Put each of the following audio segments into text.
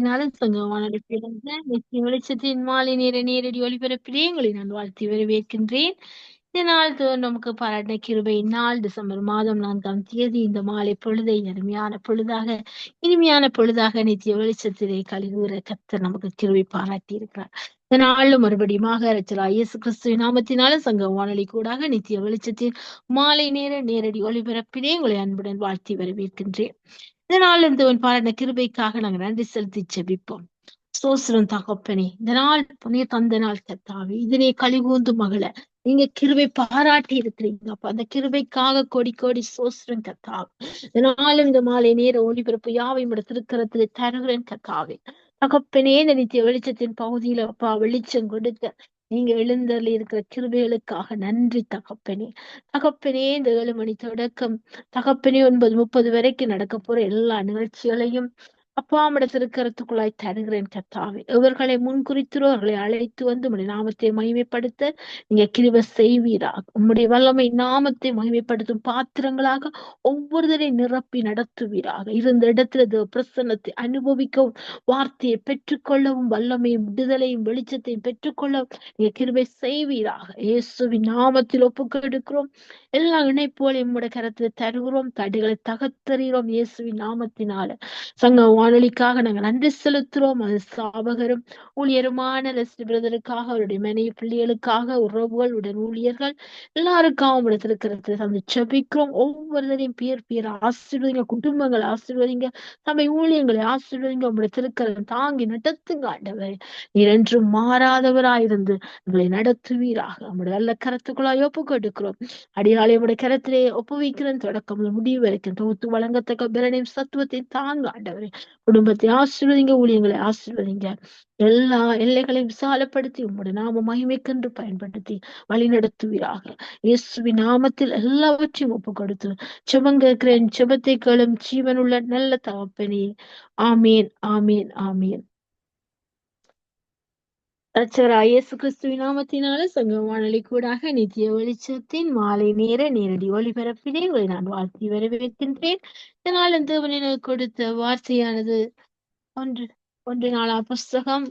நாமத்தினாலும் சங்கமான பிறந்த நித்திய வெளிச்சத்தின் மாலை நேர நேரடி ஒளிபரப்பிலே உங்களை நான் வாழ்த்தி வரவேற்கின்றேன். இந்த நாள் நமக்கு பாராட்டின கிருபை நாள் டிசம்பர் மாதம் 4ஆம் தேதி இந்த மாலை பொழுதை அருமையான பொழுதாக இனிமையான பொழுதாக நித்திய வெளிச்சத்திலே கழிவுற கர்த்தர் நமக்கு கிருபை பாராட்டி இருக்கிறார். இந்த நாளும் மறுபடியுமாக இரட்சகராகிய இயேசு கிறிஸ்துவின் நாமத்தினாலும் சங்க வானொலி கூடாக நித்திய வெளிச்சத்தின் மாலை நேர நேரடி ஒளிபரப்பிலே உங்களை அன்புடன் வாழ்த்தி வரவேற்கின்றேன். இதனால் இந்த பாராட்டின கிருபைக்காக நாங்க நன்றி செலுத்தி ஜெபிப்போம். சோஸ்திரம் தகப்பனே, இந்த நாள் புனித தந்த நாள் கர்த்தாவே, இதனை கழிகூந்து மகள நீங்க கிருபை பாராட்டி இருக்கிறீங்க. அப்ப அந்த கிருபைக்காக கோடி கோடி சோஸ்திரம் கர்த்தாவே. இதனாலும் இந்த மாலை நேர ஒளிபரப்பு யாவையும் திருக்கரத்தில் தருகிறேன் கர்த்தாவே. தகப்பனே, இந்த நித்திய வெளிச்சத்தின் பகுதியில அப்பா வெளிச்சம் கொடுக்க நீங்க எழுந்தருளி இருக்கிற கிருபைகளுக்காக நன்றி தகப்பனே. தகப்பனே, இந்த 7 மணி தொடக்கம் தகப்பனே 9:30 வரைக்கும் நடக்க போற எல்லா நிகழ்ச்சிகளையும் அப்பா திருக்கரத்துக்குள்ளாய் தருகிறேன் கர்த்தாவே. இவர்களை முன்குறித்திரோ அவர்களை அழைத்து வந்து உம்முடைய நாமத்தை மகிமைப்படுத்த நீங்க கிருபை செய்வீராக. உம்முடைய வல்லமை நாமத்தை மகிமைப்படுத்தும் பாத்திரங்களாக ஒவ்வொருவரை நிரப்பி நடத்துவீராக. இருந்த இடத்துல பிரசன்னத்தை அனுபவிக்கவும் வார்த்தையை பெற்றுக்கொள்ளவும் வல்லமையும் விடுதலையும் வெளிச்சத்தையும் பெற்றுக்கொள்ளவும் நீங்க கிருபை செய்வீராக. இயேசுவின் நாமத்தில் ஒப்புக்கொடுக்கிறோம். எல்லா இணைப்போலையும் உம்முடைய கரத்துல தருகிறோம். தடைகளை தகர்த்தறிகிறோம் இயேசுவின் நாமத்தினால. சங்க வானொலிக்காக நாங்கள் நன்றி செலுத்துறோம். அது சாபகரும் ஊழியருமான லெஸ்லி பிரதருக்காக, அவருடைய மனைவி பிள்ளைகளுக்காக, உறவுகள் உடன் ஊழியர்கள் எல்லாருக்காகவும் இருக்கிறது அந்த ஜெபிக்கிறோம். ஒவ்வொருவரையும் பேர் பேர் ஆசீர்வதிங்க, குடும்பங்களை ஆசீர்வதிங்க, சபை ஊழியங்களை ஆசீர்வதிங்க. உங்களுடைய திருக்கரம் தாங்கி நடத்துங்க ஆண்டவரே. நீர் என்றும் மாறாதவராயிருந்து உங்களை நடத்துவீராக. நம்முடைய நல்ல கரத்துக்குள்ளாய் ஒப்பு கொடுக்கிறோம். அடியாளை உடைய கரத்திலே ஒப்புவிக்கிறேன். தொடக்கம் முதல் முடிவு வரைக்கும் தொகுத்து வழங்கத்தக்க பிறனையும் சத்துவத்தை தாங்க ஆண்டவரே. குடும்பத்தை ஆசீர்வதிங்க, ஊழியங்களை ஆசீர்வதிங்க. எல்லா எல்லைகளையும் விசாலப்படுத்தி உம்முடைய நாம மகிமைக்கென்று பயன்படுத்தி வழி நடத்துவீராக. இயேசுவின் நாமத்தில் எல்லாவற்றையும் ஒப்பு கொடுத்து ஜெபம் கேட்கிறேன். ஜெபத்தை கேளும் ஜீவனுள்ள நல்ல தகப்பனே. ஆமீன், ஆமீன், ஆமீன். இரட்சகராகிய இயேசு கிறிஸ்துவின் நாமத்தினால சங்க வானொலி கூடாக நித்திய வெளிச்சத்தின் மாலை நேர நேரடி ஒளிபரப்பிலே உங்களை நான் வாழ்த்தி வரவேற்கின்றேன். இதனால் தேவன் எனக்கு கொடுத்த வார்த்தையானது ஒன்று ஒன்று நாளாம் புஸ்தகம்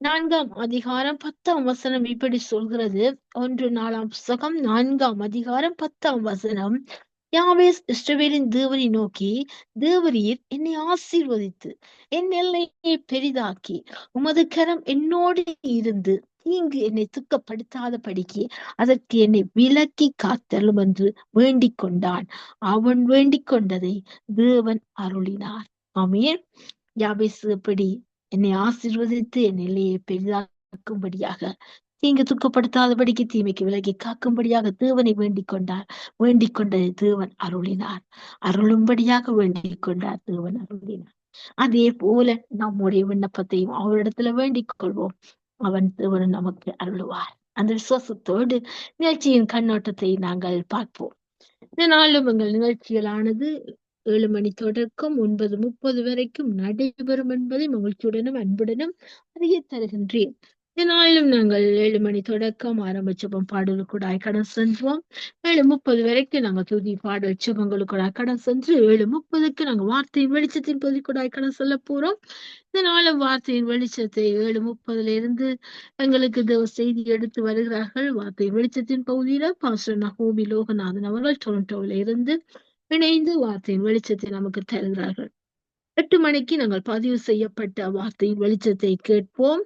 4ஆம் அதிகாரம் 10ஆம் வசனம் இப்படி சொல்கிறது. 1 நாளாம் புஸ்தகம் 4ஆம் அதிகாரம் 10ஆம் வசனம். யாவேஸ் இஸ்ரவேலின் தேவனை நோக்கி, தேவரீர் என்னை ஆசீர்வதித்து என் எல்லையை பெரிதாக்கி உமது கரம் என்னோடு இருந்து தீங்கு என்னை துக்கப்படுத்தாதபடிக்கு அதற்கு என்னை விலக்கி காத்தலும் என்று வேண்டிக் கொண்டான். அவன் வேண்டிக் கொண்டதை தேவன் அருளினார். ஆமென். யாபேஸ் எப்படி என்னை ஆசீர்வதித்து என் எல்லையை பெரிதாக்கும்படியாக தீங்கு துக்கப்படுத்தாதபடிக்கு தீமைக்கு விலகி காக்கும்படியாக தேவனை வேண்டிக் கொண்டார். வேண்டிக் கொண்டதை தேவன் அருளினார். அருளும்படியாக வேண்டிக் கொண்டார், தேவன் அருளினார். அதே போல நம்முடைய விண்ணப்பத்தையும் அவரிடத்துல வேண்டிக் கொள்வோம். தேவன் நமக்கு அருளுவார். அந்த விசுவாசத்தோடு நிகழ்ச்சியின் கண்ணோட்டத்தை நாங்கள் பார்ப்போம். இந்த நாளும் எங்கள் நிகழ்ச்சிகளானது 7 மணி தொடக்கம் 9:30 வரைக்கும் நடைபெறும் என்பதை மகிழ்ச்சியுடனும் அன்புடனும் அறிய தருகின்றேன். இதனாலும் நாங்கள் 7 மணி தொடக்கம் ஆரம்பிச்சப்போம் பாடலுக்கூடாய் கடன் சென்றோம். 7:30 வரைக்கும் நாங்கள் துதி பாடல் சுபங்களுக்கூடாய் கடன் சென்று 7:30க்கு நாங்கள் வார்த்தையின் வெளிச்சத்தின் பொதிக்கூடாய் கடன் சொல்ல போறோம். இதனாலும் வார்த்தையின் வெளிச்சத்தை 7:30 இருந்து எங்களுக்கு தேவ செய்தி எடுத்து வருகிறார்கள். வார்த்தையின் வெளிச்சத்தின் பகுதியில பாஸ்டர் நகோமி லோகநாதன் அவர்கள் டொரண்டோவில இருந்து இணைந்து வார்த்தையின் வெளிச்சத்தை நமக்கு தருகிறார்கள். 8 மணிக்கு நாங்கள் பதிவு செய்யப்பட்ட வார்த்தையின் வெளிச்சத்தை கேட்போம்.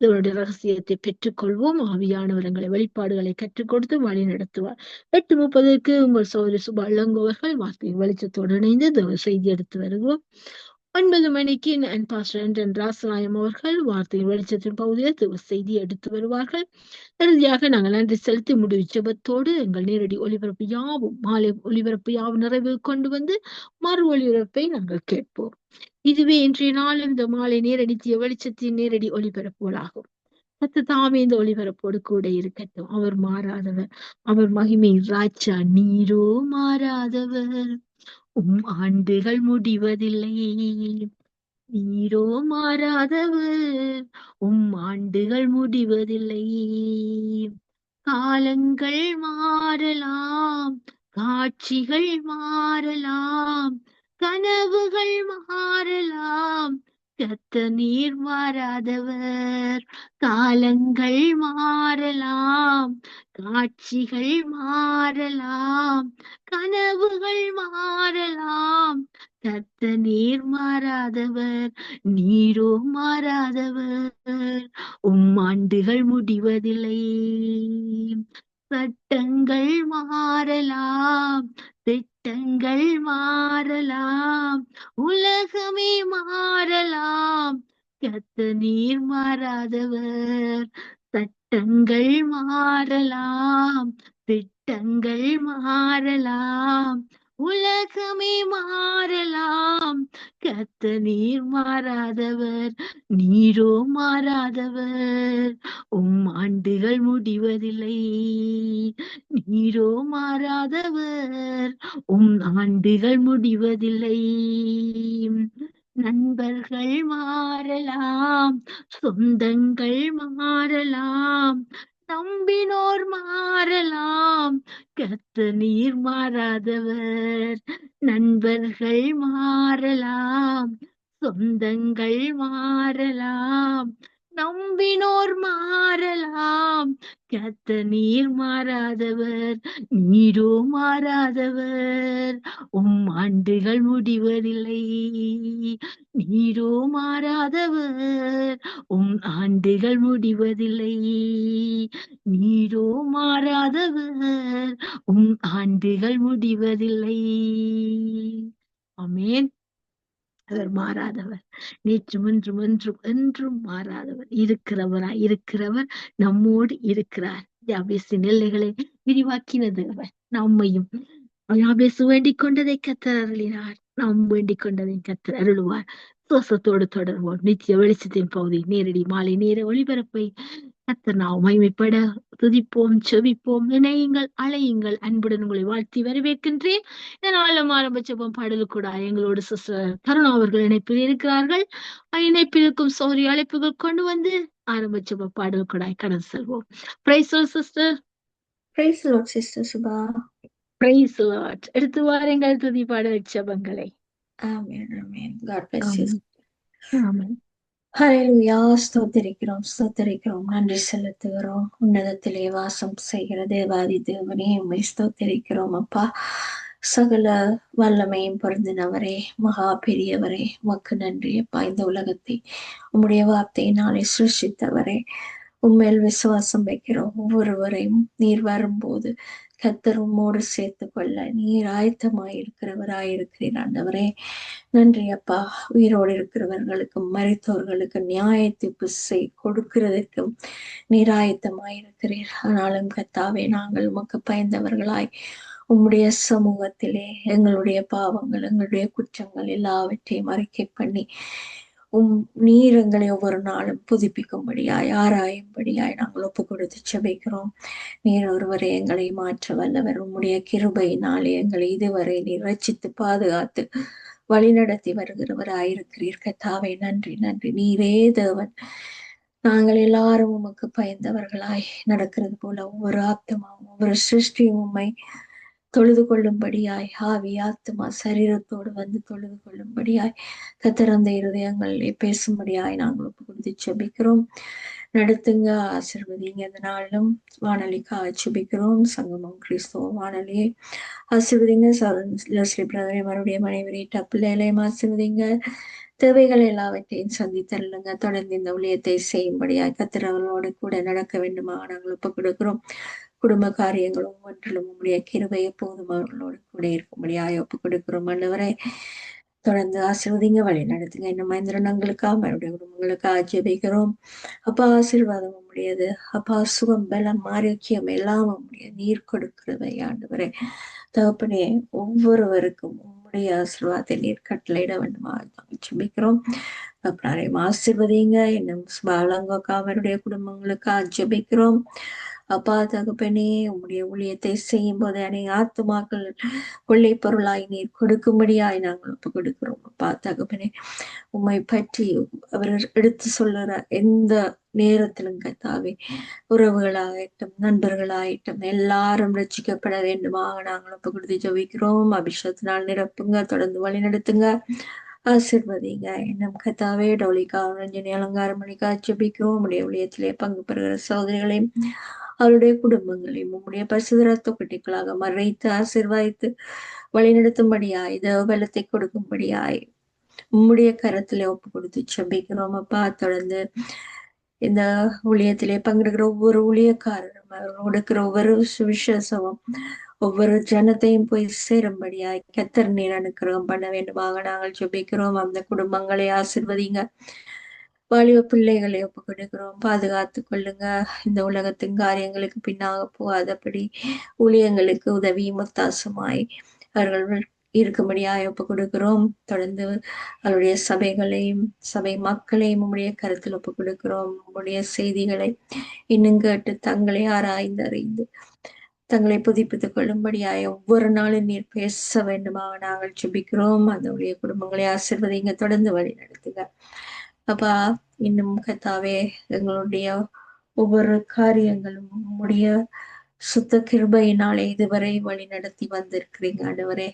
இதனுடைய ரகசியத்தை பெற்றுக்கொள்வோம். ஆவியானவர்களை வெளிப்பாடுகளை கற்றுக் கொடுத்து வழி நடத்துவார். 8:30க்கு உங்கள் சோதரி சுபா இளங்கோவர்கள் வார்த்தையின் வெளிச்சத்தோடு இணைந்து தேவ செய்தி எடுத்து வருவோம். 9 மணிக்கு பாஸ்டர் ராசநாயம் அவர்கள் வார்த்தையின் வெளிச்சத்தின் பகுதியில் தேவ செய்தி எடுத்து வருவார்கள். இறுதியாக நாங்கள் நன்றி செலுத்தி முடிவு ஜெபத்தோடு எங்கள் நேரடி ஒளிபரப்பு யாவும் மாலை ஒளிபரப்பு யாவும் நிறைவு கொண்டு வந்து மறு ஒளிபரப்பை நாங்கள் கேட்போம். இதுவே இன்றைய நாள் இந்த மாலை நேர நித்திய வெளிச்சத்தின் நேரடி ஒளிபரப்புகளாகும். தாமே இந்த ஒளிபரப்போடு கூட இருக்கட்டும். அவர் மாறாதவர், அவர் மகிமை ராஜா. நீரோ மாறாதவர், ஆண்டுகள் முடிவதில்லை. நீரோ மாறாதவர், ஆண்டுகள் முடிவதில்லை. காலங்கள் மாறலாம், காட்சிகள் மாறலாம், கனவுகள் மாறலாம், நீர் மாறாதவர். காலங்கள் மாறலாம், காட்சிகள் மாறலாம், கனவுகள் மாறலாம். நீர் மாறாதவர், நீரோ மாறாதவர். ஆண்டுகள் முடிவதில்லை. சட்டங்கள் மாறலாம், திட்டங்கள் மாறலாம், உலகமே மாறலாம். நீர் மாறாதவர். சட்டங்கள் மாறலாம், திட்டங்கள் மாறலாம், உலகமே மாறலாம். நீர் மாறாதவர், நீரோ மாறாதவர். ஆண்டுகள் முடிவதில்லை. நீரோ மாறாதவர், ஆண்டுகள் முடிவதில்லை. நண்பர்கள் மாறலாம், சொந்தங்கள் மாறலாம், நம்பினோர் மாறலாம். நீர் மாறாதவர். நண்பர்கள் மாறலாம், சொந்தங்கள் மாறலாம், நம்பினோர் மாறலாம். நீர் மாறாதவர், நீரோ மாறாதவர். ஆண்டுகள் முடிவதில்லை. நீரோ மாறாதவர், ஆண்டுகள் முடிவதில்லை. நீரோ மாறாதவர், ஆண்டுகள் முடிவதில்லை. ஆமென். அவர் மாறாதவர். நேற்றும் இன்றும் என்றும் என்றும் மாறாதவர். இருக்கிறவர் நம்மோடு இருக்கிறார். யாபேசின் எல்லைகளை விரிவாக்கினது அவர். நம்மையும் யாபேசு வேண்டிக் கொண்டதை கர்த்தர் அருளினார். நாம் வேண்டிக் கொண்டதை கர்த்தர் அருளுவார். சுவாசத்தோடு தொடர்வோம். நித்திய வெளிச்சத்தின் பகுதி நேரடி மாலை நேர ஒளிபரப்பை கர்த்தர் நாம் மகிமைப்பட துதிப்போம், செபிப்போம். இணையுங்கள், அழையுங்கள். அன்புடன் உங்களை வாழ்த்தி வரவேற்கின்றேன். இதனாலும் ஆரம்பிச்சப்போம் பாடலுக்கூட எங்களோடு சிஸ்டர் கருணா அவர்கள் இணைப்பில் இருக்கிறார்கள். இணைப்பில் இருக்கும் சௌரி அழைப்புகள் கொண்டு வந்து ஆரம்பிச்சப்போ பாடல் கூட கடந்து செல்வோம். Praise sister. Praise the Lord, Sister Subha. Praise எடுத்து வாருங்கள் துதி பாடல் ஜெபங்களை. Amen, amen. God bless you. ஆமென். ஹalleluya. ஸ்தோத்திரிக்கிறோம், நன்றி செலுத்துகிறோம். உன்னதத்திலே வாசம் செய்கிற தேவாதி தேவனே, உம்மை ஸ்தோத்திரிக்கிறோம் அப்பா. சகல வல்லமையும் பொருந்தினவரே, மகா பெரியவரே, உமக்கு நன்றி அப்பா. இந்த உலகத்தை உம்முடைய வார்த்தையினாலே சிருஷ்டித்தவரே, உண்மையில் விசுவாசம் வைக்கிறோம். ஒவ்வொருவரையும் நீர் வரும்போது கர்த்தர் உம்மோடு சேர்த்து கொள்ள நீர் ஆயத்தமாயிருக்கிறவராயிருக்கிறீர் ஆண்டவரே. நன்றி அப்பா. உயிரோடு இருக்கிறவர்களுக்கும் மரித்தோர்களுக்கு நியாய தீர்ப்பு கொடுக்கிறதற்கும் நீர் ஆயத்தமாயிருக்கிறீர். ஆனாலும் கர்த்தாவே, நாங்கள் உமக்கு பயந்தவர்களாய் உம்முடைய சமூகத்திலே எங்களுடைய பாவங்கள், எங்களுடைய குற்றங்கள் எல்லாவற்றையும் அறிக்கை பண்ணி நீர் எங்களை ஒவ்வொரு நாளும் புதுப்பிக்கும்படியாய், ஆராயும்படியாய் நாங்கள் ஒப்பு கொடுத்து செபிக்கிறோம். நீர் ஒருவரை எங்களை மாற்ற வல்லவர். உம்முடைய கிருபையினாலே எங்களை இதுவரை நீர் ரட்சித்து பாதுகாத்து வழிநடத்தி வருகிறவராயிருக்கிறீர் கர்த்தாவே. நன்றி, நன்றி. நீரே தேவன். நாங்கள் எல்லாரும் உமக்கு பயந்தவர்களாய் நடக்கிறது போல ஒவ்வொரு ஆத்மாவும் ஒவ்வொரு சிருஷ்டியும் உம்மை தொழுது கொள்ளும்படியாய், ஆவி ஆத்மா சரீரத்தோடு வந்து தொழுது கொள்ளும்படியாய் கத்திறந்த இருதயங்களிலே பேசும்படியாய் நாங்கள் ஒப்பு கொடுத்து செபிக்கிறோம். நடத்துங்க, ஆசீர்வதிங்க. இந்த நாளிலும் வானொலிக்காக செபிக்கிறோம். சங்கமம் கிறிஸ்துவ வானொலியை ஆசீர்வதிங்க. லெஸ்லி பிரதரை, மறுபடியும் மனைவி பிள்ளைகளையும் ஆசீர்வதிங்க. தேவைகள் எல்லாவற்றையும் சந்தித்தருளுங்க. தொடர்ந்து இந்த ஊழியத்தை செய்யும்படியாய் கத்திரவர்களோடு கூட நடக்க வேண்டுமா நாங்கள் ஒப்பு கொடுக்கிறோம். குடும்ப காரியங்களும் ஒவ்வொன்றிலும் உங்களுடைய கிருபை எப்போதும் அவர்களோடு கூட இருக்கும்படியாய் ஒப்பு கொடுக்கிறோம். ஆண்டவரை தொடர்ந்து ஆசீர்வதிங்க, வழி நடத்துங்க. இன்னும் மந்திரணங்களுக்காக மறுபடியும் குடும்பங்களுக்காக ஜெபிக்கிறோம். அப்பா, ஆசீர்வாதம் உம்முடையது. அப்பா, சுகம், பலம், ஆரோக்கியம் எல்லாம் உம்முடைய நீர் கொடுக்கிறவை ஆண்டவரே. தகப்பனே, ஒவ்வொருவருக்கும் உம்முடைய ஆசீர்வாதத்தை நீர் கட்டளையிட வேண்டுமா நாங்கள் ஜெபிக்கிறோம். அப்புறம் ஆசீர்வதிங்க. இன்னும் பாலங்கோக்கா அவருடைய குடும்பங்களுக்காக ஜெபிக்கிறோம். அப்பா தகப்பனே, உம்முடைய ஊழியத்தை செய்யும் போது அநேக ஆத்துமாக்கள் கொள்ளை பொருளாய் நீர் கொடுக்கும்படியாய் நாங்கள் ஒப்பு கொடுக்கிறோம். அப்பா தகப்பனே, உம்மை பற்றி அவர் எடுத்து சொல்லுற எந்த நேரத்திலும் கர்த்தாவே, உறவுகளாகட்டும் நண்பர்களாகட்டும் எல்லாரும் ரட்சிக்கப்பட வேண்டுமாக நாங்கள் ஒப்பு கொடுத்து ஜெபிக்கிறோம். அபிஷேகத்தினால் நிரப்புங்க, தொடர்ந்து வழி நடத்துங்க. ஆசிர்வதிங்க. இன்னும் கத்தாவே டொலிக்கா ரஞ்சனி அலங்காரம் மணிக்கா ஜெபிக்கிறோம். உம்முடைய ஊழியத்திலே பங்கு பெறுகிற சகோதரிகளையும் அவருடைய குடும்பங்களையும் உம்முடைய பரிசுத்த தொகுட்டிகளாக மறைத்து ஆசீர்வதித்து வழிநடத்தும்படியாய் தேவபலத்தை கொடுக்கும்படியாய் உம்முடைய கரத்திலே ஒப்பு கொடுத்து ஜெபிக்கிறோம் அப்பா. தொடர்ந்து இந்த ஊழியத்திலே பங்கெடுக்கிற ஒவ்வொரு ஊழியக்காரரும் அவர்கள் கொடுக்கிற ஒவ்வொரு சுவிசேஷமும் ஒவ்வொரு ஜனத்தையும் போய் சேரும்படியாய் கத்தர் நீர் அனுக்கிரகம் பண்ண வேண்டுமாக நாங்கள் ஜெபிக்கிறோம். அந்த குடும்பங்களை ஆசிர்வதிங்க. வாலிப பிள்ளைகளை ஒப்பு கொடுக்கிறோம். பாதுகாத்து கொள்ளுங்க. இந்த உலகத்தின் காரியங்களுக்கு பின்னாக போகாதபடி ஊழியங்களுக்கு உதவியும் ஒத்தாசமாய் அவர்கள் இருக்கும்படியாய் ஒப்பு கொடுக்கிறோம். தொடர்ந்து அவருடைய சபைகளையும் சபை மக்களையும் உம்முடைய கருத்தில் ஒப்பு கொடுக்கிறோம். உம்முடைய செய்திகளை இன்னும் கேட்டு தங்களை ஆராய்ந்து அறிந்து தங்களை புதுப்பித்துக் கொள்ளும்படியாய் ஒவ்வொரு நாளும் நீர் பேச வேண்டுமாக நாங்கள் ஜெபிக்கிறோம். அந்த உடைய குடும்பங்களை ஆசீர்வதிங்க. தொடர்ந்து வழி நடத்துங்க அப்பா. இன்னும் கத்தாவே எங்களுடைய ஒவ்வொரு காரியங்களும் உம்முடைய சுத்த கிருபையினாலே இதுவரை வழி நடத்தி வந்திருக்கிறீங்க ஆண்டவரே.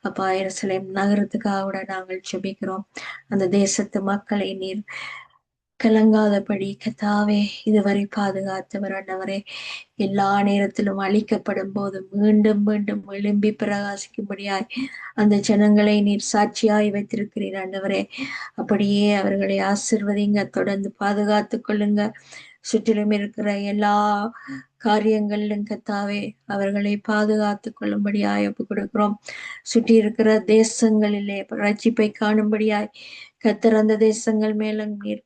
அப்பா எருசலேம் நகரத்துக்காக நாங்கள் ஜெபிக்கிறோம். அந்த தேசத்து மக்களை நீர் கலங்காதபடி கத்தாவே இதுவரை பாதுகாத்தவர் ஆண்டவரே. எல்லா நேரத்திலும் அழிக்கப்படும் போது மீண்டும் மீண்டும் எழும்பி பிரகாசிக்கும்படியாய் அந்த ஜனங்களை நீர் சாட்சியாய் வைத்திருக்கிறீர் ஆண்டவரே. அப்படியே அவர்களை ஆசிர்வதிங்க. தொடர்ந்து பாதுகாத்து கொள்ளுங்க. சுற்றிலும் இருக்கிற எல்லா காரியங்களிலும் கத்தாவே அவர்களை பாதுகாத்து கொள்ளும்படியாய் ஒப்பு கொடுக்கிறோம். சுற்றி இருக்கிற தேசங்களிலே ரட்சிப்பை காணும்படியாய் கத்தர் அந்த தேசங்கள் மேலும் நீர்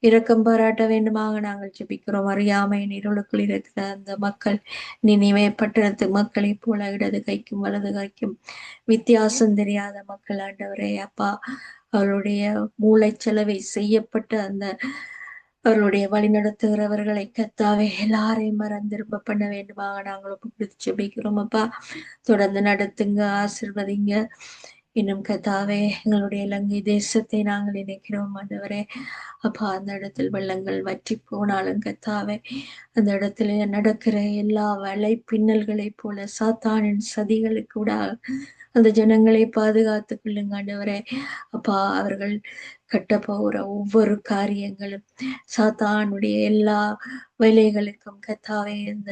இரக்கம் பாராட்ட வேண்டுமாக நாங்கள் ஜெபிக்கிறோம். அறியாமை இருளுக்குள் இருக்கிற அந்த மக்கள் நினைவே பட்டணத்து மக்களை போல இடது கைக்கும் வலது கைக்கும் வித்தியாசம் தெரியாத மக்கள் ஆண்டவரே. அப்பா அவருடைய மூளைச்சலவை செய்யப்பட்ட அந்த அவர்களுடைய வழி நடத்துகிறவர்களை கத்தாவே எல்லாரையும் மறந்திருப்ப பண்ண வேண்டுமாக நாங்கள் ஒப்பு கொடுத்து ஜெபிக்கிறோம் அப்பா. தொடர்ந்து நடத்துங்க, ஆசிர்வதிங்க. இன்னும் கத்தாவே எங்களுடைய இலங்கை தேசத்தை நாங்கள் நினைக்கிறோம் ஆண்டவரே. அப்பா அந்த இடத்தில் வெள்ளங்கள் வற்றி போனாலும் கத்தாவே அந்த இடத்துல நடக்கிற எல்லா வலை பின்னல்களை போல சாத்தானின் சதிகளுக்கு கூட அந்த ஜனங்களை பாதுகாத்து கொள்ளுங்க ஆண்டவரே. அப்பா அவர்கள் கட்ட போகிற ஒவ்வொரு காரியங்களும் சாத்தானுடைய எல்லா வேலைகளுக்கும் கத்தாவே இந்த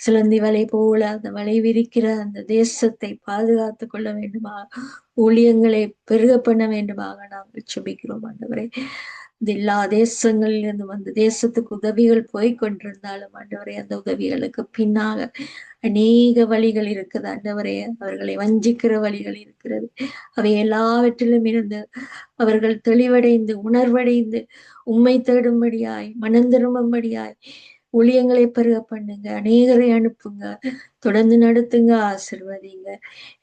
சிலந்தி வலை போல அந்த வலை விரிக்கிற அந்த தேசத்தை பாதுகாத்து கொள்ள வேண்டுமா, ஊழியங்களை பெருக பண்ண வேண்டுமாக நாங்கள் ஜெபிக்கிறோம் ஆண்டவரே. எல்லா தேசங்களிலிருந்தும் அந்த தேசத்துக்கு உதவிகள் போய்கொண்டிருந்தாலும் ஆண்டவரே அந்த உதவிகளுக்கு பின்னாக அநேக வழிகள் இருக்குது ஆண்டவரே. அவர்களை வஞ்சிக்கிற வழிகள் இருக்கிறது. அவை எல்லாவற்றிலும் இருந்து அவர்கள் தெளிவடைந்து உணர்வடைந்து உம்மை தேடும்படியாய் மனம் திரும்பும்படியாய் ஊழியங்களை பெருக பண்ணுங்க. அநேகரை அனுப்புங்க. தொடர்ந்து நடத்துங்க, ஆசிர்வதிங்க.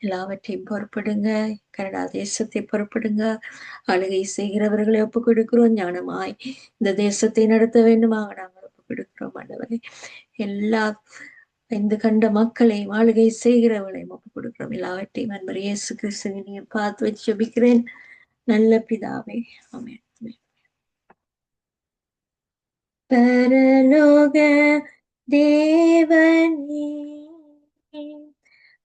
எல்லாவற்றையும் பொறுப்படுங்க. கனடா தேசத்தை பொறுப்படுங்க. ஆளுகை செய்கிறவர்களை ஒப்புக் கொடுக்கிறோம். ஞானமாய் இந்த தேசத்தை நடத்த வேண்டுமாக நாங்கள் ஒப்புக் கொடுக்கிறோம் ஆண்டவரே. எல்லா இந்த கண்ட மக்களையும் ஆளுகை செய்கிறவர்களையும் ஒப்புக் கொடுக்கிறோம். எல்லாவற்றையும் அன்பர் இயேசு கிறிஸ்துவினையும் பார்த்து வச்சு ஜெபிக்கிறேன் நல்ல பிதாவே, ஆமென். பரலோக தேவனே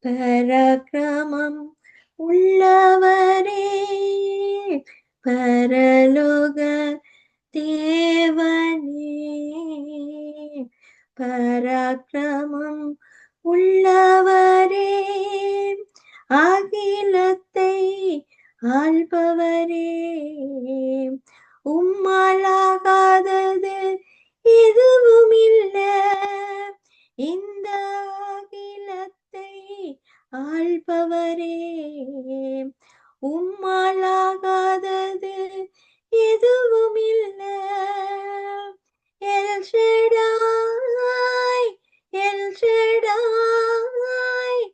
பராக்கிரமம் உள்ளவரே, பரலோக தேவனே பராக்கிரமம் உள்ளவரே, அகிலத்தை ஆள்பவரே, உம்மாலாகாதது எதுவும் இல்ல. இந்த அகிலத்தை ஆள்பவரே, உம்மாலாகாதது எதுவும் இல்ல. எல் ஷடாய், எல் ஷடாய்,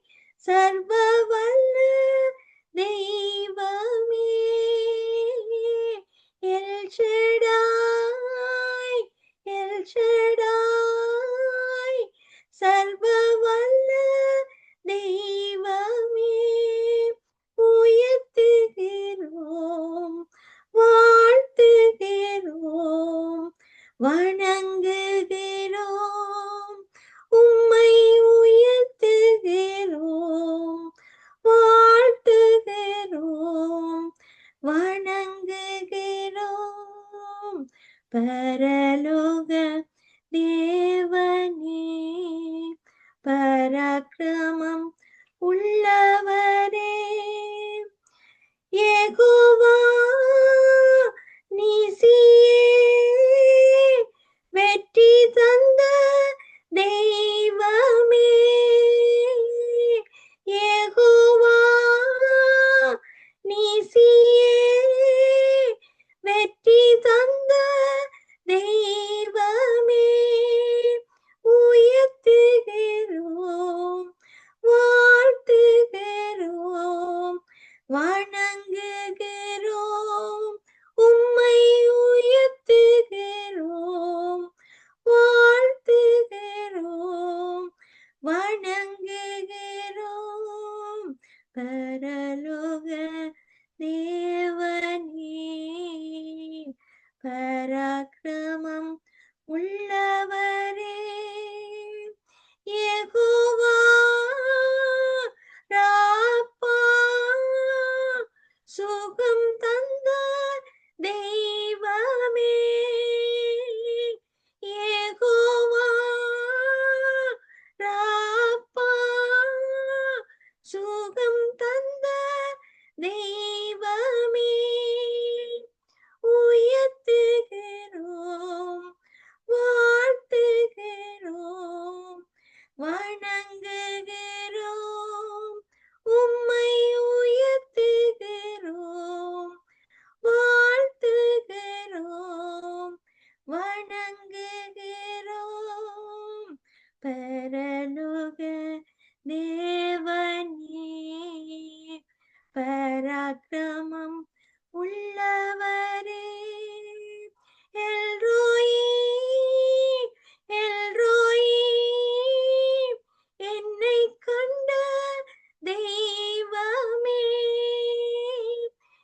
சர்வ வல்ல தெய்வமே, எல் ஷடாய், எல் ஷடாய், சர்வ வல்ல தெய்வமே, உயர்த்துகிறோம், வாழ்த்துகிறோம், வணங்குகிறோம், உம்மை உயர்த்துகிறோம், வாழ்த்துகிறோம், பரலோக தேவனே, பராக்கிரமம் உள்ளவரே, யெகோவா நீசியே, வெற்றி தந்த தெய்வமே, யெகோவா நீசியே, வெற்றி தந்த தெய்வமே, உயர்த்துகிறோம், வாழ்த்துகிறோம், வணங்குகிறோம், உம்மை உயர்த்துகிறோம், வாழ்த்துகிறோம், வணங்குகிறோம், பரலோக தேவனே, பராக்கிரமம் உள்ளவரே, யெகோவா ராப்பா, சுகம் தந்த தெய்வமே, யெகோவா ராப்பா, சுகம் தந்த தெய்வமே, உயர்த்துகிறோம், வாழ்த்துகிறோம், வணங்குகிறோம், உம்மை உயர்த்துகிறோம், வாழ்த்துகிறோம், வணங்குகிறோம், பரலோக தேவனே, பராக்கிரமம் உள்ளவரே, எல்ரோயி, எல்ரோயி, என்னை கண்ட தெய்வமே,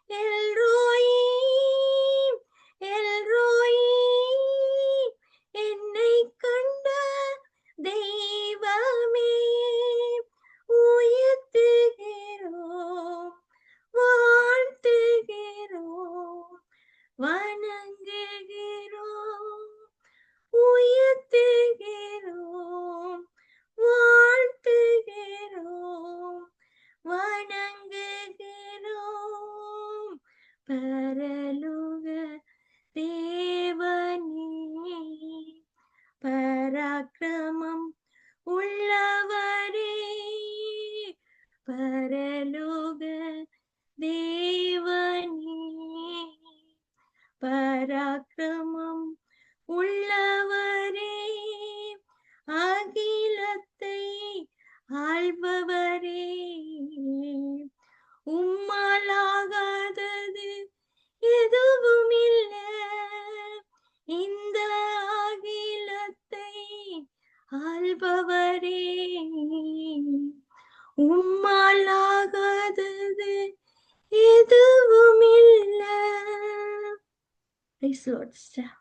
எல்ரோயி, எல்ரோயி, என்னை கண்ட தெய்வமே, உயர்த்துகிறோம், வாழ்த்துகிறோம், வணங்குகிறோம், உயர்த்துகிறோம், வாழ்த்துகிறோம், வணங்குகிறோம், பரலோக தேவனே, பராக்கிரமம் உள்ளவரே, பரலோக தேவனே, பராக்கிரமம் உள்ளவரே, அகிலத்தை ஆள்பவரே, உம்மாலாகாதது எதுவும் இல்லை, இந்த அகிலத்தை ஆள்பவரே, உம்மாலாகாதது எதுவும் இல்லை. சிஸ்டர்,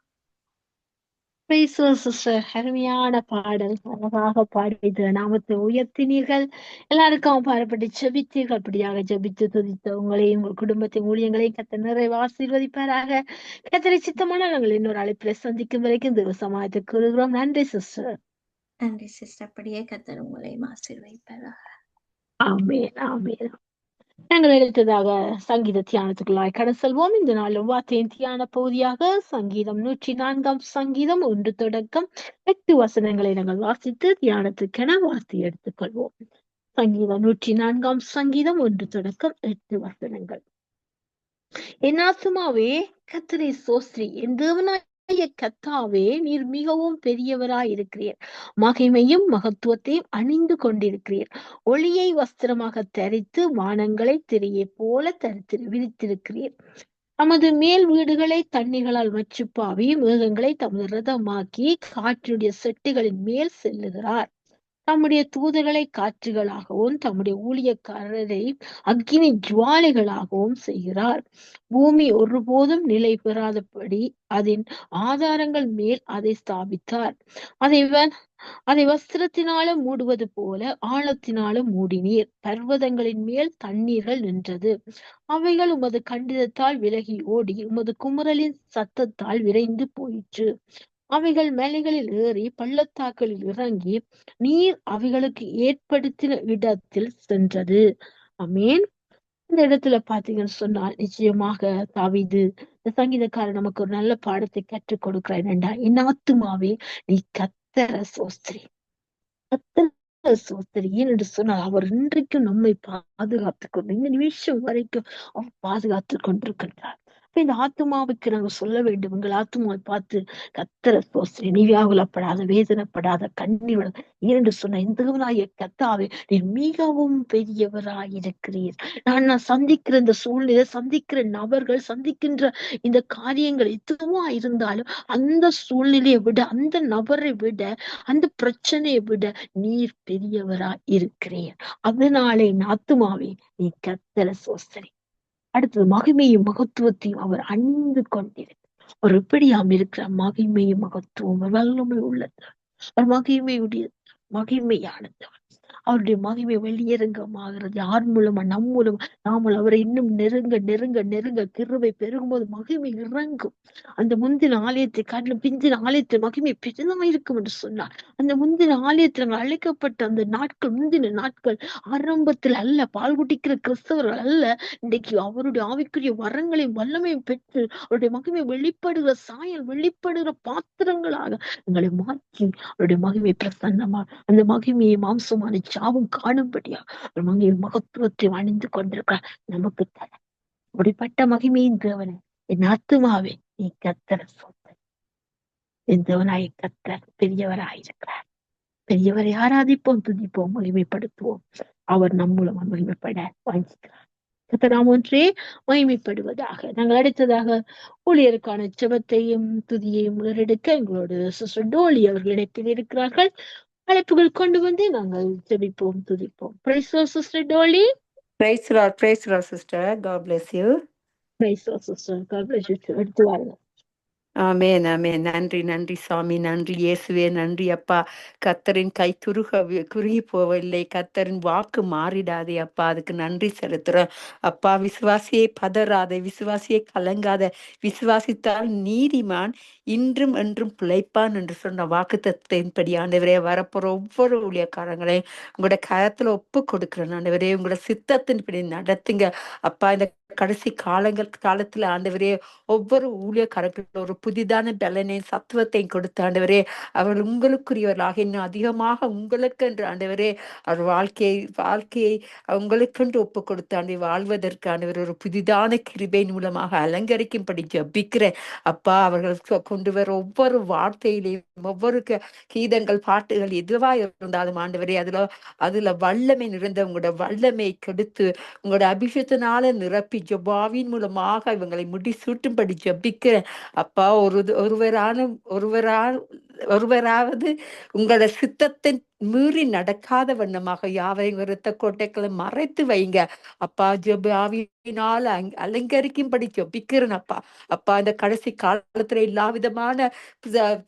அருமையான பாடல், அழகாக பாடி நாமத்தை உயர்த்தினீர்கள். எல்லாருக்கும் பாடப்பட்டு ஜெபித்தீர்கள். அப்படியாக ஜெபித்து துதித்த உங்களையும் உங்கள் குடும்பத்தின் ஊழியங்களையும் கர்த்தர் நிறைவாக ஆசீர்வதிப்பாராக. கர்த்தரை சித்தமான நாங்கள் இன்னொரு அழைப்பில் சந்திக்கும் வரைக்கும் தேவசமாயத்தை கூறுகிறோம். நன்றி சிஸ்டர். நன்றி சிஸ்டர், அப்படியே கர்த்தர் உங்களையும் ஆசீர்வதிப்பாராக. ஆமென், ஆமென். நாங்கள் அடுத்ததாக சங்கீத தியானத்துக்குள்ளாய் கடந்து செல்வோம். இந்த நாளும் வார்த்தையின் தியான பகுதியாக சங்கீதம் 104 சங்கீதம் 1 தொடக்கம் 8 வசனங்களை நாங்கள் வாசித்து தியானத்துக்கென வார்த்தை எடுத்துக்கொள்வோம். சங்கீதம் 104 சங்கீதம் 1 தொடக்கம் 8 வசனங்கள். என் ஆத்துமாவே கர்த்தரை ஸ்தோத்திரி, என் தேவனாகிய கர்த்தாவே நீர் மிகவும் பெரியவராய் இருக்கிறீர், மகிமையும் மகத்துவத்தையும் அணிந்து கொண்டிருக்கிறீர், ஒளியை வஸ்திரமாக தரித்து வானங்களை திரையை போல விரித்திருக்கிறீர், தமது மேல் வீடுகளை தண்ணிகளால் மச்சுப்பாவி மேகங்களை தமது ரதமாக்கி காற்றினுடைய செட்டுகளின் மேல் செல்லுகிறார், தம்முடைய தூதர்களை காற்றுகளாகவும் தம்முடைய ஊழியக்காரரை அக்கினி ஜுவாலைகளாகவும் செய்கிறார். பூமி ஒருபோதும் நிலை பெறாதபடி அதன் ஆதாரங்கள் மேல் அதை ஸ்தாபித்தார். அதை அதை வஸ்திரத்தினாலும் மூடுவது போல ஆழத்தினாலும் மூடினீர். பர்வதங்களின் மேல் தண்ணீர்கள் நின்றது. அவைகள் உமது கண்டிதத்தால் விலகி ஓடி உமது குமுறலின் சத்தத்தால் விரைந்து போயிற்று. அவைகள் மலைகளில் ஏறி பள்ளத்தாக்களில் இறங்கி நீர் அவைகளுக்கு ஏற்படுத்தின இடத்தில் சென்றது. ஆமென். இந்த இடத்துல பாத்தீங்கன்னு சொன்னால் நிச்சயமாக தாவீது இந்த சங்கீதக்காரர் நமக்கு ஒரு நல்ல பாடத்தை கற்றுக் கொடுக்கிறார். என்னண்டா, என் ஆத்துமாவே நீ கர்த்தரை ஸ்தோத்திரி, கர்த்தரை ஸ்தோத்திரி. ஏனென்று சொன்னால் அவர் இன்றைக்கும் நம்மை பாதுகாத்துக் கொண்டு இந்த நிமிஷம் வரைக்கும் அவர் பாதுகாத்துக் கொண்டிருக்கின்றார். அப்ப இந்த ஆத்மாவுக்கு நாங்க சொல்ல வேண்டும், உங்கள் ஆத்மாவை பார்த்து கர்த்தரை ஸ்தோத்திரி, நீ வியாகுலப்படாத, வேதனைப்படாத, கண்ணீர் விடாத. ஏனென்று சொன்ன இந்த தேவனாகிய கர்த்தாவே நீர் மிகவும் பெரியவராயிருக்கிறீர். நான் சந்திக்கிற இந்த சூழ்நிலை, சந்திக்கிற நபர்கள், சந்திக்கின்ற இந்த காரியங்கள் எதுவா இருந்தாலும் அந்த சூழ்நிலையை விட, அந்த நபரை விட, அந்த பிரச்சனையை விட நீர் பெரியவரா இருக்கிறீர். அதனாலே என் ஆத்துமாவே நீ கர்த்தரை ஸ்தோத்திரி. அடுத்தது மகிமையும் மகத்துவத்தையும் அவர் அணிந்து கொண்டிருக்கிறார். அவர் எப்படியாம் இருக்கிற மகிமையும் மகத்துவம் வல்லமை உள்ளது. அவர் மகிமையுடைய மகிமையானது. அவருடைய மகிமை வெளியரங்கமாகிறது. யார் மூலமா? நம் மூலமா. நாமல் அவரை இன்னும் நெருங்க நெருங்க நெருங்க கிருபை பெருகும்போது மகிமை இறங்கும். அந்த முந்தின ஆலயத்தை காட்டிலும் பிந்தின ஆலயத்தில் மகிமை பெரிதமா இருக்கும் என்று சொன்னார். அந்த முந்தின ஆலயத்தில் அழைக்கப்பட்ட அந்த நாட்கள், முந்தின நாட்கள் ஆரம்பத்தில் அல்ல, பால் குடிக்கிற கிறிஸ்தவர்கள் அல்ல, இன்றைக்கு அவருடைய ஆவிக்குரிய வரங்களையும் வல்லமையும் பெற்று அவருடைய மகிமை வெளிப்படுகிற சாயல் வெளிப்படுகிற பாத்திரங்களாக எங்களை மாற்றி அவருடைய மகிமை பிரசன்னமா அந்த மகிமையை மாம்சமான சாவும் காணும்படியா ஒரு மகிமை மகத்துவத்தை அணிந்து கொண்டிருக்கிறார் நமக்கு தர. அப்படிப்பட்ட மகிமையின் தேவனை என் ஆத்துமாவே நீ கர்த்தரை ஸ்தோத்திரி. என் தேவனாய் கர்த்தர் பெரியவராயிருக்கிறார். பெரியவரை ஆராதிப்போம், துதிப்போம், மகிமைப்படுத்துவோம். அவர் நம் மூலமா மகிமைப்பட வாஞ்சிக்கிறார். நாம் ஒன்றே மகிமைப்படுவதாக. நாங்கள் அடுத்ததாக ஊழியருக்கான ஜெபத்தையும் துதியையும் ஏறெடுக்க எங்களோடு சிஸ்டர் டோலி அவர்கள் இணைப்பில் இருக்கிறார்கள். அழைப்புகள் கொண்டு வந்து நாங்கள் ஜெபிப்போம், துதிப்போம். Praise the Lord sister Dolly. Praise the Lord, sister. God bless you. Praise the Lord sister. God bless you. எடுத்து வாருங்க. ஆமென், ஆமென். நன்றி, நன்றி சாமி, நன்றி இயேசுவே, நன்றி அப்பா. கர்த்தரின் கை குறுகி போவதில்லை, கர்த்தரின் வாக்கு மாறிடாதே அப்பா. அதுக்கு நன்றி செலுத்துறோம் அப்பா. விசுவாசியை பதறாதே, விசுவாசியை கலங்காத, விசுவாசித்தால் நீதிமான் இன்றும் என்றும் பிழைப்பான் என்று சொன்ன வாக்கு தத்துவத்தின்படி ஆண்டவரே வரப்போற ஒவ்வொரு ஊழியக்காரங்களையும் உங்களோட கரத்துல ஒப்பு கொடுக்கிறேன் ஆண்டவரே. உங்களோட சித்தத்தின்படி நடத்துங்க அப்பா. இந்த கடைசி காலத்துல ஆண்டவரே ஒவ்வொரு ஊழியக்காரர்களும் ஒரு புதிதான பலனை சத்துவத்தையும் கொடுத்து ஆண்டவரே அவர்கள் உங்களுக்குரியவர்களாக இன்னும் அதிகமாக உங்களுக்கு என்று ஆண்டவரே அவர் வாழ்க்கையை உங்களுக்கென்று ஒப்பு கொடுத்து ஆண்டு வாழ்வதற்கு ஆண்டவர் ஒரு புதிதான கிருபையின் மூலமாக அலங்கரிக்கும்படி ஜெபிக்கிறேன் அப்பா. அவர்கள் கொண்டு வர ஒவ்வொரு வார்த்தையிலையும் ஒவ்வொரு கீதங்கள், பாட்டுகள் எதுவா இருந்தாலும் ஆண்டவரே அதுல வல்லமை நிறைந்த உங்களோட வல்லமை கெடுத்து உங்களோட அபிஷேகத்தினால நிரப்பி ஜெபாவின் மூலமாக இவங்களை முடிசூட்டும்படி ஜெபிக்கிறேன் அப்பா. ஒருவராவது உங்களோட சித்தத்தை மீறி நடக்காத வண்ணமாக யாவரையும் விருத்த கோட்டைகளை மறைத்து வைங்க அப்பா. ஜெபாவினால் அலங்கரிக்கும்படி ஜெபிக்கிறேன் அப்பா. அப்பா இந்த கடைசி காலத்துல எல்லா விதமான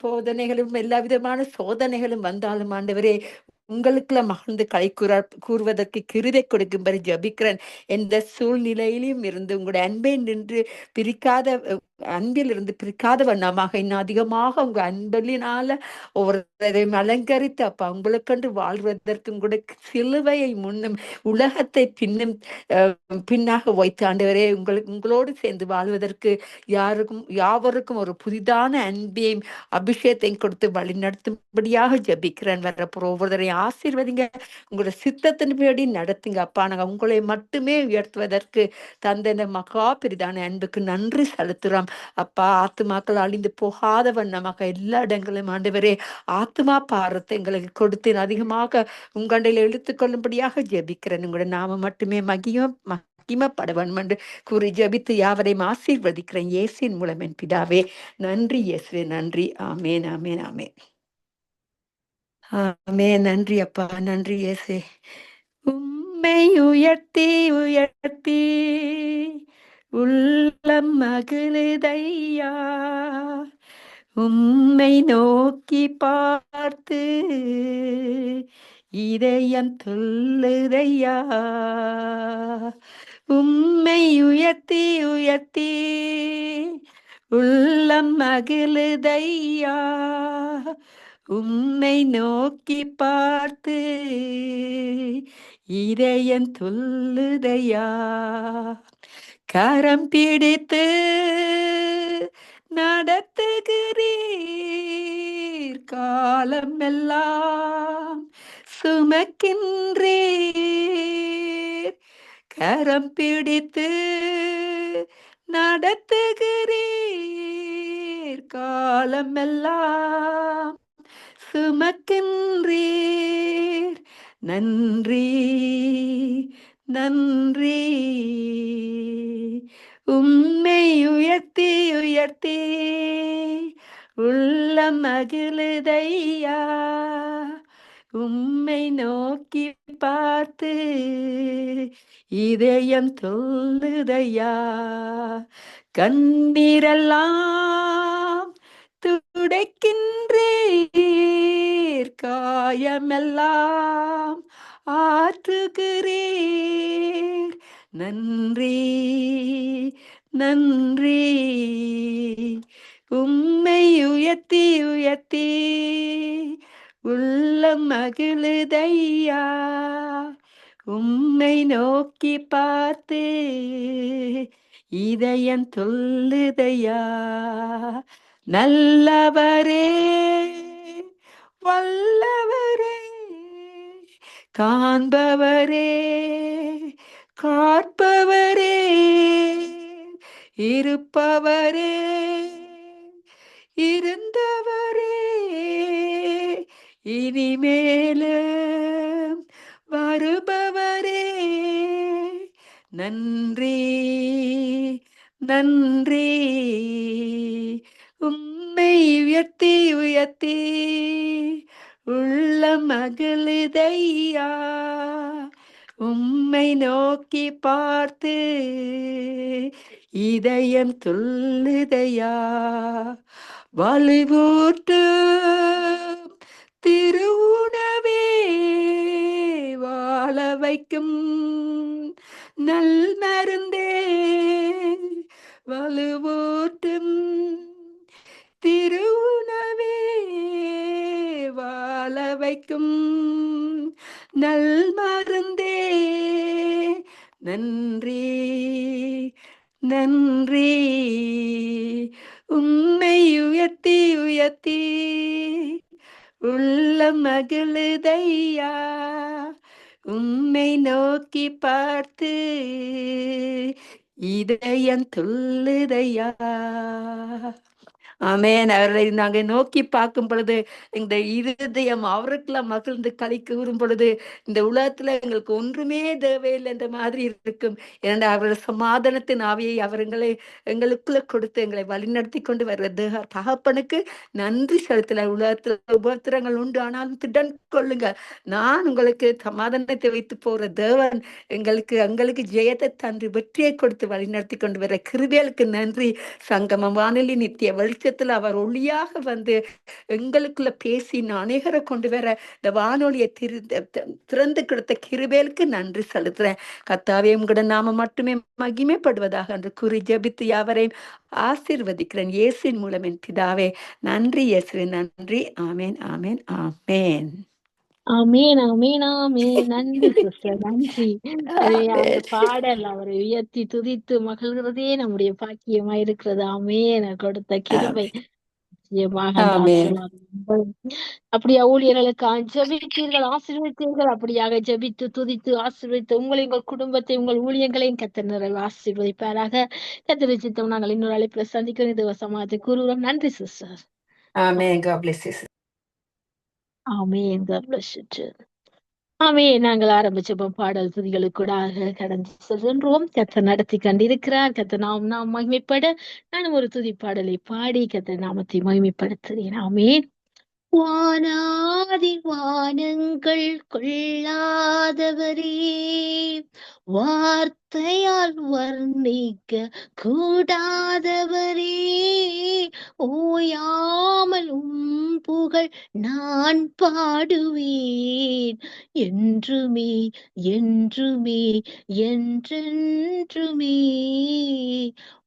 போதனைகளும் எல்லா விதமான சோதனைகளும் வந்தாலும் ஆண்டவரே உங்களுக்குள்ள மகிழ்ந்து கூறுவதற்கு கிருதை கொடுக்கும்படி ஜபிக்கிறேன். எந்த சூழ்நிலையிலும் இருந்து உங்களுடைய அன்பை நின்று அன்பில் இருந்து பிரிக்காத வண்ணமாக இன்னும் அதிகமாக உங்க அன்பினால ஒவ்வொருவரையும் அலங்கரித்து அப்பா உங்களுக்கென்று வாழ்வதற்கு உங்களுடைய சிலுவையை முன்னும் உலகத்தை பின்னாக வைத்து ஆண்டவரே உங்களோடு சேர்ந்து வாழ்வதற்கு யாவருக்கும் ஒரு புதிதான அன்பையும் அபிஷேகத்தையும் கொடுத்து வழி நடத்தும்படியாக ஜபிக்கிறேன். வரப்போற ஒவ்வொருவரையும் ஆசீர்வதிங்க, உங்களோட சித்தத்தின்படி நடத்துங்க அப்பா. நாங்க உங்களை மட்டுமே உயர்த்துவதற்கு தந்த மகா பெரிதான அன்புக்கு நன்றி செலுத்துறோம் அப்பா. ஆத்துமாக்கள் அழிந்து போகாத வண்ணமாக எல்லா இடங்களும் ஆண்டவரே ஆத்துமா பாரத்தை எங்களுக்கு கொடுத்து அதிகமாக உங்கண்டையில் இழுத்துக் கொள்ளும்படியாக ஜெபிக்கிறேன். உங்களோட நாம மட்டுமே மகிமைப்பட வேண்டும் என்று கூறி ஜெபித்து யாவரையும் ஆசீர்வதிக்கிறேன் இயேசுவின் மூலம் என் பிதாவே. நன்றி இயேசுவே, நன்றி. ஆமேன், ஆமேன், ஆமேன். ஆமே. நன்றி அப்பா, நன்றி இயேசு. உம்மை உயர்த்தி உயர்த்தி உள்ளம் மகிழுதையா, உம்மை நோக்கி பார்த்து இதயம் துள்ளுதையா. உம்மை உயர்த்தி உயர்த்தி உள்ளம் மகிழுதையா, உம்மை நோக்கி பார்த்து இதயம் துள்ளுதையா. கரம் பிடித்து நடத்துகிறீர், காலம் எல்லாம் சுமக்கின்றீர். கரம் பிடித்து நடத்துகிறீர், காலம் எல்லாம் சுமக்கின்றீர். நன்றி நன்றி. உம்மை உயர்த்தி உயர்த்தி உள்ளம் மகிழுதையா, உம்மை நோக்கி பார்த்து இதயம் துள்ளுதையா. கண்ணீரெல்லாம் துடைக்கின்றீர், காயமெல்லாம் ஆற்றுகிறீர். நன்றி நன்றி. உம்மை உயர்த்தி உயர்த்தி உள்ளம் மகிழுதையா, உம்மை நோக்கி பார்த்து இதயம் துள்ளுதையா. நல்லவரே வல்லவரே, காண்பவரே காற்பவரே, இருப்பவரே இருந்தவரே, இனிமேலும் வருபவரே. நன்றி நன்றி. உம்மை உயர்த்தி உயர்த்தி உள்ளம் மகிழுதையா, உம்மை நோக்கி பார்த்து இதயம் துள்ளுதையா. வலுவூட்டும் திருவுணவே, வாழ வைக்கும் நல் மருந்தே. வலுவூட்டும் திருவுணவே, வாழ வைக்கும் நல் மருந்தே. நன்றி நன்றி. உம்மை உயர்த்தி உயர்த்தி உள்ளம் மகிழுதையா, உம்மை நோக்கி பார்த்து இதயம் துள்ளுதையா. ஆமென். அவர்களை நாங்க நோக்கி பார்க்கும் பொழுது இந்த இருதயம் அவருக்கெல்லாம் மகிழ்ந்து களி கூறும் பொழுது இந்த உலகத்துல எங்களுக்கு ஒன்றுமே தேவையில்லை என்ற மாதிரி இருக்கும். ஏனென்றால் அவருடைய சமாதானத்தின் ஆவியை அவர்களை எங்களுக்குள்ள கொடுத்து எங்களை வழிநடத்தி கொண்டு வர்ற தகப்பனுக்கு நன்றி செலுத்தல. உலகத்துல உபத்திரங்கள் உண்டு, ஆனாலும் திடன் கொள்ளுங்க, நான் உங்களுக்கு சமாதானத்தை வைத்து போற தேவன் எங்களுக்கு ஜெயத்தை தந்து வெற்றியை கொடுத்து வழிநடத்தி கொண்டு வர கிருபைகளுக்கு நன்றி. சங்கமம் வானொலி நித்திய வெளிச்சத்துல அவர் ஒளியாக வந்து எங்களுக்குள்ள பேசி அநேகரை கொண்டு வர இந்த வானொலியை திறந்து கொடுத்த கிருபைகளுக்கு நன்றி செலுத்துறேன். கர்த்தாவே, உங்களோட நாம மட்டுமே மகிமைப்படுவதாக என்று கூறி ஜெபித்து யாவரையும் ஆசீர்வதிக்கிறேன் இயேசுவின் மூலம் என் பிதாவே. நன்றி இயேசுவே, நன்றி. ஆமேன் ஆமேன் ஆமேன். ஆமேன் ஆமேன் ஆமேன். நன்றி சிஸ்டர், நன்றி. அருமையான ஆமென். பாடல், அவரை உயர்த்தி துதித்து மகிழ்கிறதே நம்முடைய பாக்கியமா இருக்கிறது. ஆமேன். கொடுத்த கிருபை நிச்சயமாக அந்த ஆமென். ஆசீர்வாதம். அப்படியா ஊழியர்களுக்கு ஜெபித்தீர்கள், ஆசீர்வதித்தீர்கள். அப்படியாக ஜெபித்து துதித்து ஆசீர்வதித்து உங்களை, உங்கள் குடும்பத்தை, உங்கள் ஊழியங்களையும் கர்த்தர் நிறைவு ஆசீர்வதிப்பாராக. கர்த்தர் சித்தம் நாங்கள் இன்னொரு அழைப்புல சந்திக்கிறோம். இது சமாதத்தை கூறுவோம். நன்றி sister. Amen. God bless you. Amen. God bless you too. ஆமென். நாங்கள் ஆரம்பிச்ச பாடல் துதிகளுக்கூடாக கடந்து செல்கின்றோம். கர்த்தர் நடத்தி கண்டிருக்கிறார். கர்த்தர் நாம் மகிமைப்பட நானும் ஒரு துதி பாடலை பாடி கர்த்தர் நாமத்தை மகிமைப்படுத்துகிறேன். ஆமென். வானாதி வானங்கள் கொள்ளாதவரே, வார்த்தையால் வர்ணிக்க கூடாதவரே, ஓயாமல் புகழ் நான் பாடுவேன் என்றுமே என்றுமே என்றென்றுமே.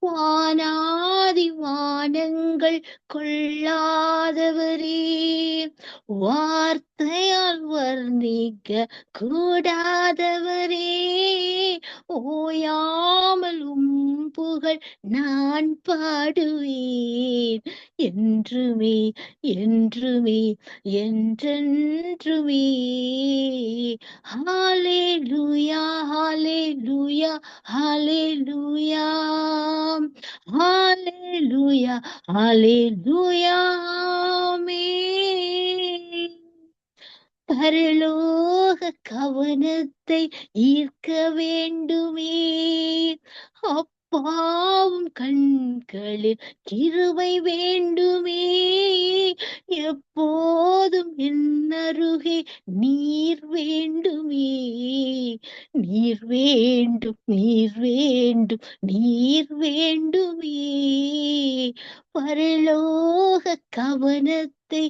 வானாதி வானங்கள் கொள்ளாதவரே, வார்த்தையால் வர்ணிக்க கூடாதவரே, ஓயாமல் புகழ் நான் பாடுவேன் என்றுமே என்றுமே என்றென்றுமே. ஹalleluya ஹalleluya ஹalleluya ஹalleluya ஹalleluya ஆமென். பரலோக கவனத்தை ஈர்க்க வேண்டுமே, அப்பாவும் கண்களில் கிருபை வேண்டுமே, எப்போதும் என்னருகே நீர் வேண்டுமே, நீர் வேண்டும் நீர் வேண்டும் நீர் வேண்டுமே. பரலோக கவனத்தை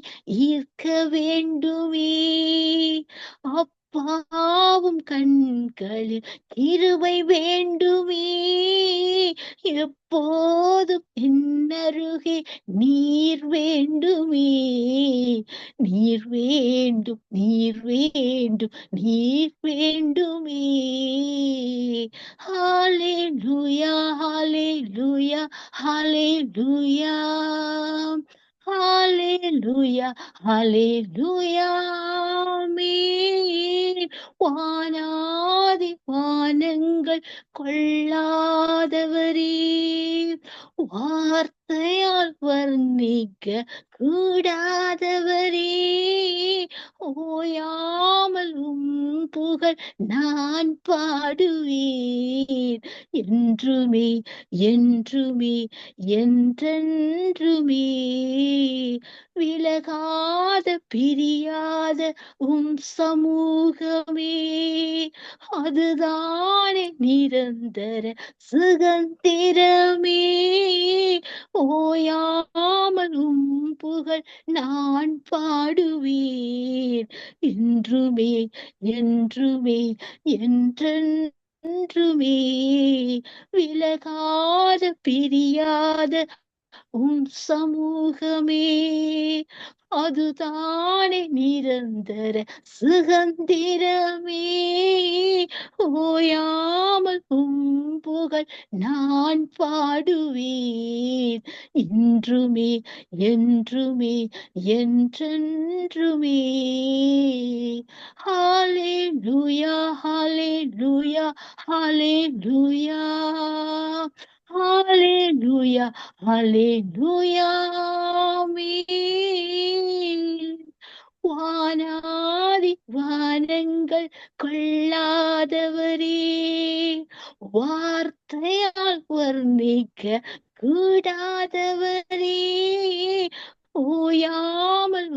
ஈர்க்க வேண்டுமே, அப்பாவும் கண்களில் கிருபை வேண்டுமே, எப்போதும் என்னருகே நீர் வேண்டுமே, நீர் வேண்டும் நீர் வேண்டும் நீர் வேண்டுமே. ஹalleluya ஹalleluya ஹalleluya ஹalleluya ஹalleluya ஆமென். வானாதி வானங்கள் கொள்ளாதவரே, வார்த்தையால் வர்ணிக்க கூடாதவரே, ஓயாமல் புகழ் நான் பாடுவேன் என்றுமே என்றுமே என்றென்றுமே. விலகாத பிரியாத சமூகமே, அதுதானே நிரந்தர சுகந்திரமே, ஓயாமல் புகழ் நான் பாடுவேன் என்றுமே என்றுமே என்றென்றுமே. விலகாத பிரியாத சமூகமே, அதுதானே நிரந்தர சுகந்திரமே, ஓயாமல் புகழ் நான் பாடுவேன் இன்றுமே என்றுமே என்றென்றுமே. ஹalleluya ஹalleluya ஹalleluya ஹalleluya ஹalleluya ஆமென். வானாதி வானங்கள் கொள்ளாதவரே, வார்த்தையால் வர்ணிக்க கூடாதவரே, ஓயாமல்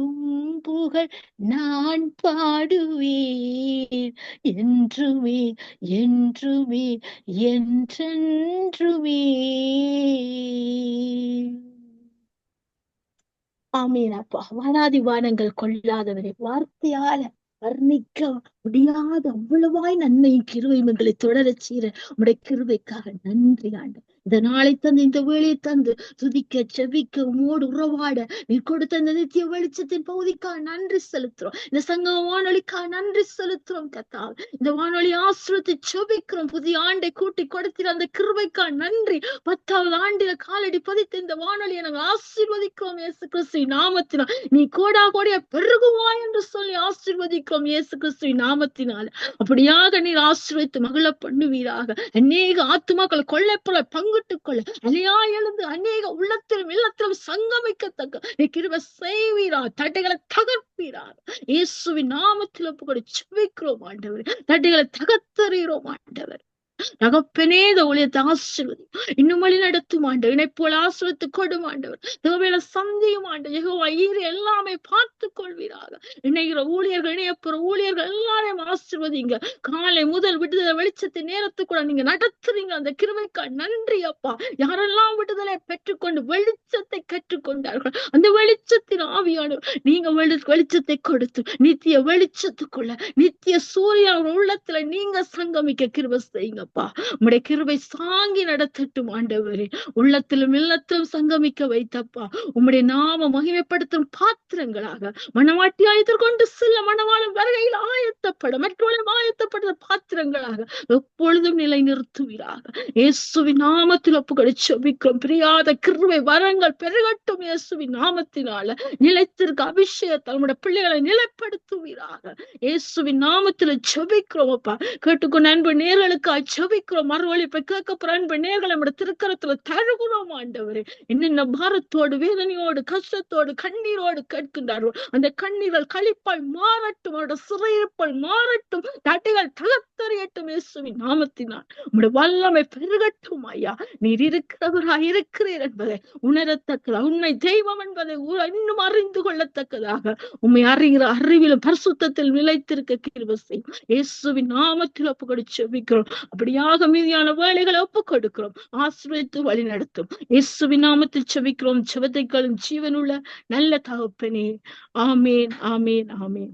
புகழ் நான் பாடுவேன் என்றுமே என்றுமே என்றென்றுமே. ஆமீன் அப்பா. வானாதி வானங்கள் கொள்ளாதவரை, வார்த்தையால வர்ணிக்க முடியாத அவ்வளவாய் நன்மை கிருபையும் எங்களை தொடரச் செய்கிற உடைய கிருபைக்காக நன்றி ஆண்டு. இந்த நாளை தந்து இந்த வேளையை தந்து துதிக்க செபிக்க உமோடு உறவாட நீ கொடுத்த இந்த நித்திய வெளிச்சத்தின் பகுதிக்காக நன்றி செலுத்துறோம். இந்த சங்க வானொலிக்காக நன்றி செலுத்துறோம் கர்த்தாவே. இந்த வானொலி ஆசிரியத்தை செபிக்கிறோம். புதிய ஆண்டை கூட்டி கொடுத்திர அந்த கிருபைக்காக நன்றி. 10வது ஆண்டில காலடி பதித்து இந்த வானொலியை நாங்கள் ஆசீர்வதிக்கிறோம் இயேசு கிறிஸ்துவின் நாமத்தினால். நீ கோடா கோடியா பெருகுவாய் என்று சொல்லி ஆசீர்வதிக்கிறோம் இயேசு கிறிஸ்துவின் நாமத்தினால. அப்படியாக நீர் ஆசீர்வதித்து மகிழ பண்ணுவீராக. அநேக ஆத்துமாக்களை கொள்ளைப்போல பங்கிட்டுக் கொள்ள அலையா எழுந்து அநேக உள்ளத்திலும் இல்லத்திலும் சங்கமிக்கத்தக்க நீ கிருபை செய்வீரா. தட்டைகளை தகர்ப்பீராக இயேசுவின் நாமத்தில் ஒப்புக்கொண்டு செபிக்கிறோம் ஆண்டவர். தட்டைகளை தகர்த்தறிகிறோம் ஆண்டவர். தகப்பனே இந்த ஊழியத்தை ஆசீர்வதி, இன்னும் வழி நடத்தும் ஆண்டவர், இணைப்போல் ஆசீர்வதித்து கொடும் ஆண்டவர், தேவையான சந்தியும் ஆண்டவர், யெகோவா ஈரே எல்லாமே பார்த்து கொள்வீராக. இணைகிற ஊழியர்கள், இணையப்புற ஊழியர்கள் எல்லாரையும் ஆசீர்வதிங்க. காலை முதல் விடுதலை வெளிச்சத்தை நேரத்துக்குள்ள நீங்க நடத்துறீங்க. அந்த கிருபைக்கா நன்றி அப்பா. யாரெல்லாம் விடுதலை பெற்றுக்கொண்டு வெளிச்சத்தை கற்றுக்கொண்டார்கள், அந்த வெளிச்சத்தின் ஆவியானவர் நீங்க வெளிச்சத்தை கொடுத்து நித்திய வெளிச்சத்துக்குள்ள நித்திய சூரிய உள்ளத்துல நீங்க சங்கமிக்க கிருபை செய்யுங்கப்பா. உம்முடைய கிருபை சாங்கி நடத்தட்டும் ஆண்டவரே. உள்ளத்திலும் இல்லத்திலும் சங்கமிக்க வைத்தப்பா. உம்முடைய நாம மகிமைப்படுத்தும் பாத்திரங்களாக மனவாட்டி ஆயத்திற்கொண்டு சில மனவாளம் வருகையில் ஆயத்தப்பட மற்றவர்களும் ஆயத்தப்படுற பாத்திரங்களாக எப்பொழுதும் நிலை நிறுத்துவீராக. இயேசுவின் நாமத்தில் ஒப்புக்கொடு செபிக்கிறோம். பிரியாத கிருபை வரங்கள் பெருகட்டும் இயேசுவின் நாமத்தினால. நிலைத்திருக்க அபிஷேகத்தால் உம்முடைய பிள்ளைகளை நிலைப்படுத்துவீராக. இயேசுவின் நாமத்துல செபிக்கிறோம் அப்பா. கேட்டுக்கொண்ட அன்பு நேர்களுக்காக செபிக்கிறோம். மறுவழிப்பை கேட்கப்படுற அன்பு நேர்களை நம்முடைய திருக்கரத்துல தருகிறோம் ஆண்டவரே. என்னென்ன பாரத்தோடு வேதனையோடு கஷ்டத்தோடு கண்ணீரோடு கேட்கின்றார்கள், அந்த கண்ணீர்கள் களிப்பால் மாறட்டும், அவருடைய சிறையிருப்பால் மாறட்டும், தடைகள் தகர்த்தறியட்டும் இயேசுவின் நாமத்தினால். உம்முடைய வல்லமை பெருகட்டும் ஐயா. நீர் இருக்கிறவராய் இருக்கிறீர் என்பதை உணரத்தக்கதாக, உண்மை தெய்வம் என்பதை இன்னும் அறிந்து கொள்ளத்தக்கதாக உம்மை அறிகிற அறிவிலும் பரிசுத்தத்தில் நிலைத்திருக்க கிருபை செய்யும். இயேசுவின் நாமத்தில் ஒப்புக்கொடு செபிக்கிறோம். அப்படியாக மீதியான வேலைகளை ஒப்புக் கொடுக்கிறோம். ஆசீர்வதித்து வழி நடத்தும் இயேசுவின் நாமத்தில் செபிக்கிறோம். ஜெபத்தைகளும் ஜீவனுள்ள நல்ல தகப்பனே. ஆமேன், ஆமேன், ஆமேன்.